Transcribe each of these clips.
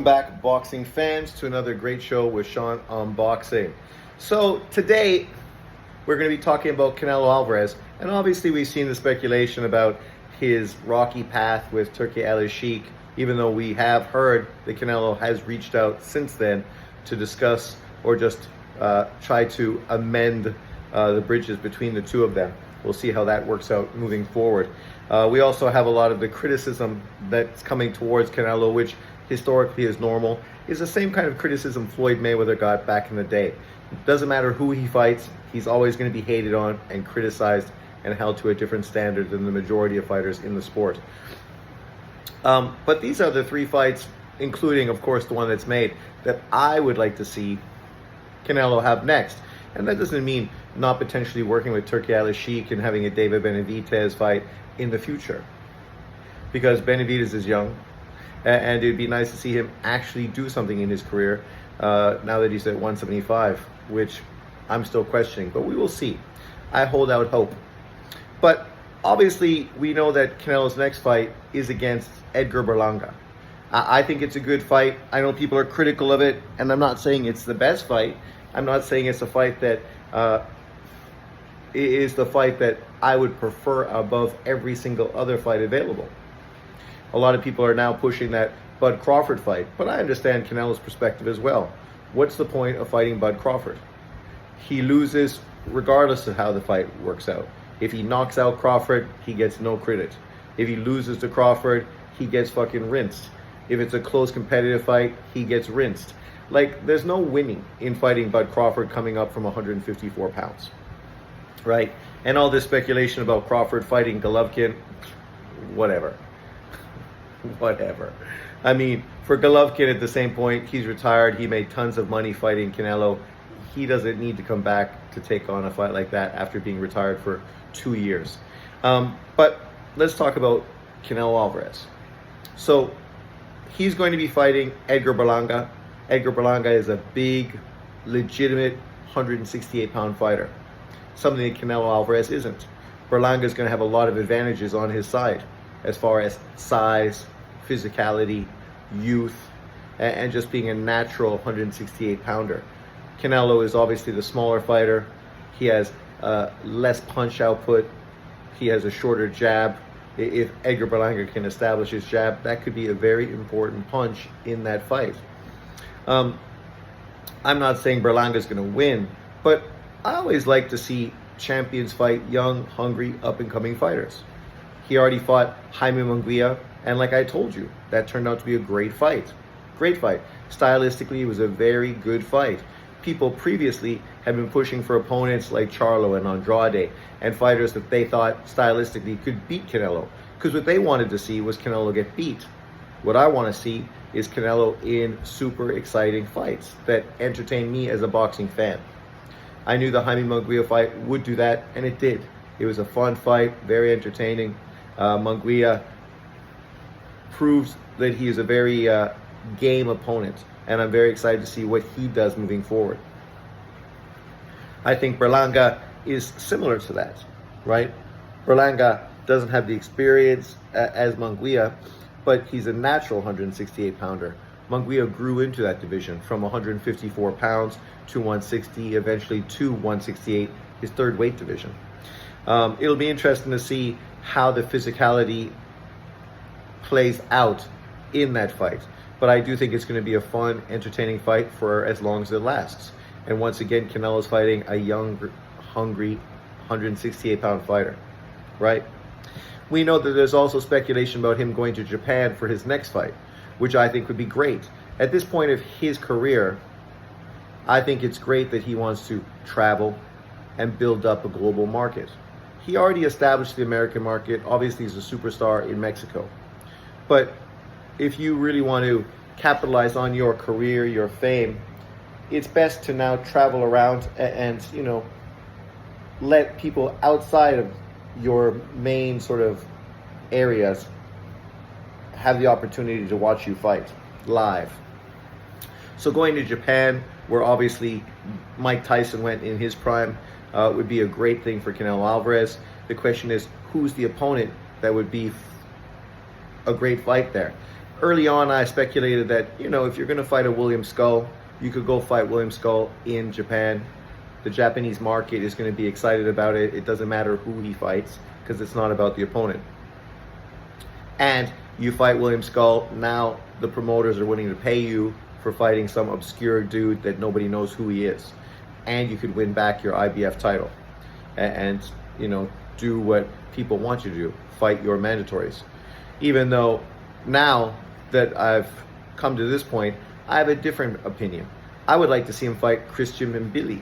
Welcome back, boxing fans, to another great show with Sean on boxing. So today we're going to be talking about Canelo Alvarez, and obviously we've seen the speculation about his rocky path with Turki Al-Sheikh, even though we have heard that Canelo has reached out since then to discuss or just try to amend the bridges between the two of them. We'll see how that works out moving forward. We also have a lot of the criticism that's coming towards Canelo, which historically is normal, is the same kind of criticism Floyd Mayweather got back in the day. It doesn't matter who he fights, he's always going to be hated on and criticized and held to a different standard than the majority of fighters in the sport. But these are the three fights, including, of course, the one that's made, that I would like to see Canelo have next. And that doesn't mean not potentially working with Turki Al-Sheikh and having a David Benavidez fight in the future. Because Benavidez is young, and it'd be nice to see him actually do something in his career now that he's at 175, which I'm still questioning, but we will see. I hold out hope. But obviously, we know that Canelo's next fight is against Edgar Berlanga. I think it's a good fight. I know people are critical of it, and I'm not saying it's the best fight. I'm not saying it's a fight that is the fight that I would prefer above every single other fight available. A lot of people are now pushing that Bud Crawford fight, but I understand Canelo's perspective as well. What's the point of fighting Bud Crawford? He loses regardless of how the fight works out. If he knocks out Crawford, he gets no credit. If he loses to Crawford, he gets fucking rinsed. If it's a close competitive fight, he gets rinsed. Like, there's no winning in fighting Bud Crawford coming up from 154 pounds, right? And all this speculation about Crawford fighting Golovkin, whatever. Whatever. I mean, for Golovkin at the same point, he's retired. He made tons of money fighting Canelo. He doesn't need to come back to take on a fight like that after being retired for 2 years. But let's talk about Canelo Alvarez. So he's going to be fighting Edgar Berlanga. Edgar Berlanga is a big, legitimate 168-pound fighter, something that Canelo Alvarez isn't. Berlanga is going to have a lot of advantages on his side as far as size, physicality, youth, and just being a natural 168-pounder. Canelo is obviously the smaller fighter. He has less punch output. He has a shorter jab. If Edgar Berlanga can establish his jab, that could be a very important punch in that fight. I'm not saying Berlanga is going to win, but I always like to see champions fight young, hungry, up-and-coming fighters. He already fought Jaime Munguia, and like I told you, that turned out to be a great fight. Great fight. Stylistically, it was a very good fight. People previously had been pushing for opponents like Charlo and Andrade, and fighters that they thought stylistically could beat Canelo, because what they wanted to see was Canelo get beat. What I want to see is Canelo in super exciting fights that entertain me as a boxing fan. I knew the Jaime Munguia fight would do that, and it did. It was a fun fight, very entertaining. Munguia proves that he is a very game opponent, and I'm very excited to see what he does moving forward. I think Berlanga is similar to that, right? Berlanga doesn't have the experience as Munguia, but he's a natural 168-pounder. Munguia grew into that division from 154 pounds to 160, eventually to 168, his third weight division. It'll be interesting to see how the physicality plays out in that fight. But I do think it's going to be a fun, entertaining fight for as long as it lasts. And once again, Canelo's fighting a young, hungry, 168-pound fighter, right? We know that there's also speculation about him going to Japan for his next fight, which I think would be great. At this point of his career, I think it's great that he wants to travel and build up a global market. He already established the American market. Obviously, he's a superstar in Mexico. But if you really want to capitalize on your career, your fame, it's best to now travel around and let people outside of your main sort of areas have the opportunity to watch you fight live. So going to Japan, where obviously Mike Tyson went in his prime, would be a great thing for Canelo Alvarez. The question is, who's the opponent that would be a great fight there? Early on, I speculated that, if you're going to fight a William Skull, you could go fight William Skull in Japan. The Japanese market is going to be excited about it. It doesn't matter who he fights because it's not about the opponent. And you fight William Skull, now the promoters are willing to pay you for fighting some obscure dude that nobody knows who he is. And you could win back your IBF title. And do what people want you to do, fight your mandatories. Even though now that I've come to this point, I have a different opinion. I would like to see him fight Christian Mbili.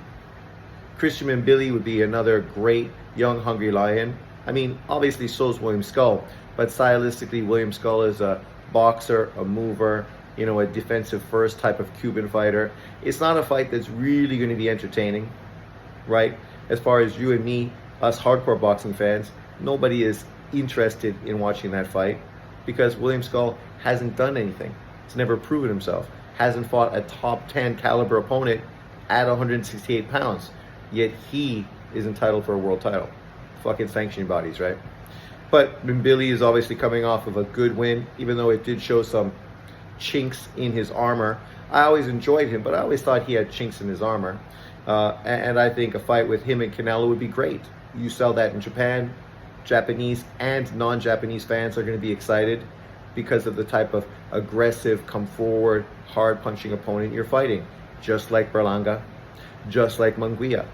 Christian Mbili would be another great young hungry lion. I mean, obviously so is William Skull, but stylistically William Skull is a boxer, a mover, a defensive first type of Cuban fighter. It's not a fight that's really going to be entertaining, right? As far as you and me, us hardcore boxing fans, nobody is interested in watching that fight because William Skull hasn't done anything. He's never proven himself. Hasn't fought a top 10 caliber opponent at 168 pounds. Yet he is entitled for a world title. Fucking sanctioning bodies, right? But Mbili is obviously coming off of a good win, even though it did show some chinks in his armor. I always enjoyed him, but I always thought he had chinks in his armor. And I think a fight with him and Canelo would be great. You sell that in Japan. Japanese and non-Japanese fans are going to be excited because of the type of aggressive, come forward, hard punching opponent you're fighting. Just like Berlanga, just like Munguia.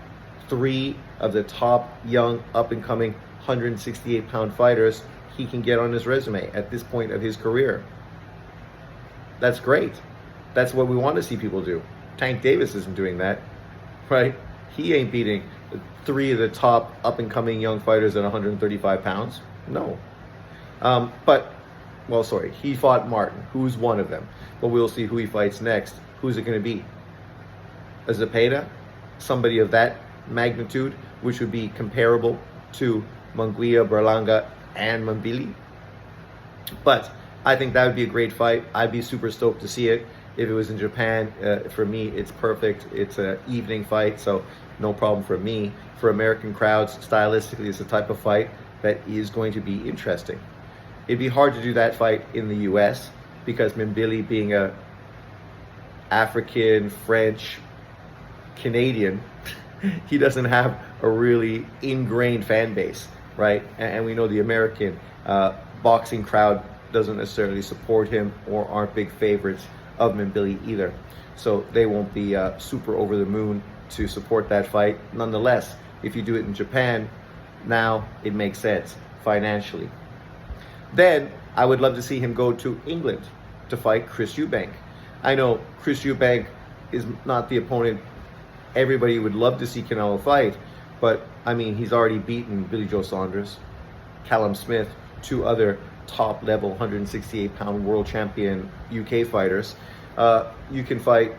3 of the top young up and coming 168 pound fighters he can get on his resume at this point of his career. That's great. That's what we want to see people do. Tank Davis isn't doing that, right? He ain't beating 3 of the top up and coming young fighters at 135 pounds. No. He fought Martin, who's one of them. But we'll see who he fights next. Who's it going to be? A Zepeda? Somebody of that magnitude, which would be comparable to Munguia, Berlanga, and Mbili. But I think that would be a great fight. I'd be super stoked to see it. If it was in Japan, for me, it's perfect. It's an evening fight, so no problem for me. For American crowds, stylistically, it's the type of fight that is going to be interesting. It'd be hard to do that fight in the U.S. because Mbili, being a African, French, Canadian, he doesn't have a really ingrained fan base, right? And we know the American boxing crowd doesn't necessarily support him or aren't big favorites of Mbili either. So they won't be super over the moon to support that fight. Nonetheless, if you do it in Japan, now it makes sense financially. Then I would love to see him go to England to fight Chris Eubank. I know Chris Eubank is not the opponent everybody would love to see Canelo fight, but I mean, he's already beaten Billy Joe Saunders, Callum Smith, 2 other top level 168 pound world champion UK fighters. You can fight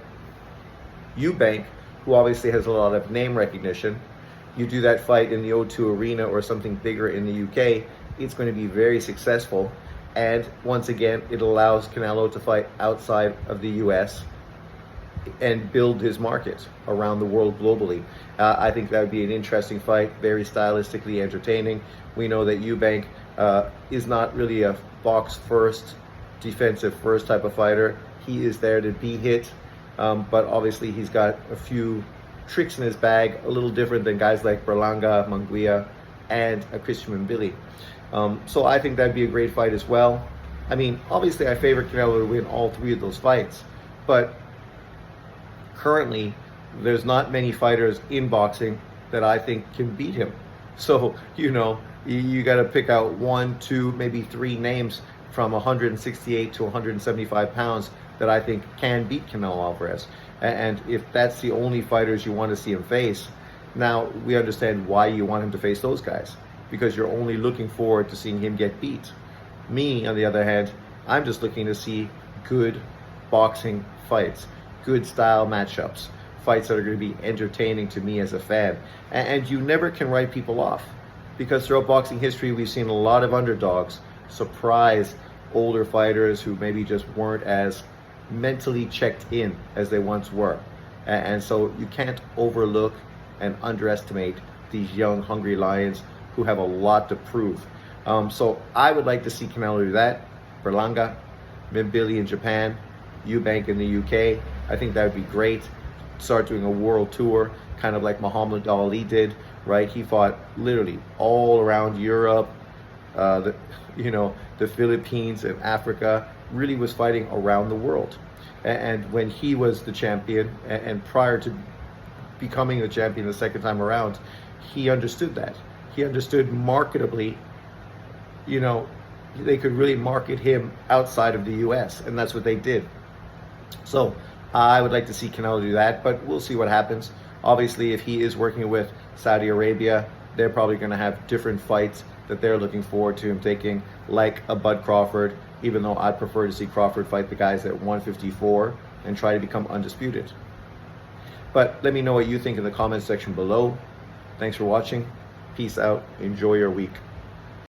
Eubank, who obviously has a lot of name recognition. You do that fight in the O2 Arena or something bigger in the UK, it's going to be very successful. And once again, it allows Canelo to fight outside of the US and build his market around the world globally. I think that would be an interesting fight, very stylistically entertaining. We know that Eubank is not really a box first, defensive first type of fighter. He is there to be hit, but obviously he's got a few tricks in his bag, a little different than guys like Berlanga, Munguia, and Christian Mbili. So I think that'd be a great fight as well. I mean, obviously I favor Canelo to win all 3 of those fights, but currently there's not many fighters in boxing that I think can beat him. So, you got to pick out 1, 2, maybe 3 names from 168 to 175 pounds that I think can beat Canelo Alvarez. And if that's the only fighters you want to see him face, now we understand why you want him to face those guys, because you're only looking forward to seeing him get beat. Me, on the other hand, I'm just looking to see good boxing fights, good style matchups, fights that are going to be entertaining to me as a fan. And you never can write people off, because throughout boxing history, we've seen a lot of underdogs surprise older fighters who maybe just weren't as mentally checked in as they once were. And so you can't overlook and underestimate these young, hungry lions who have a lot to prove. So I would like to see Canelo do that. Berlanga, Billy in Japan, Eubank in the UK. I think that would be great. Start doing a world tour, kind of like Muhammad Ali did, right? He fought literally all around Europe, the Philippines and Africa. Really was fighting around the world. And when he was the champion, and prior to becoming the champion the second time around, he understood that. He understood marketably, they could really market him outside of the US, and that's what they did. So I would like to see Canelo do that, but we'll see what happens. Obviously, if he is working with Saudi Arabia, they're probably going to have different fights that they're looking forward to him taking, like a Bud Crawford, even though I'd prefer to see Crawford fight the guys at 154 and try to become undisputed. But let me know what you think in the comments section below. Thanks for watching. Peace out. Enjoy your week.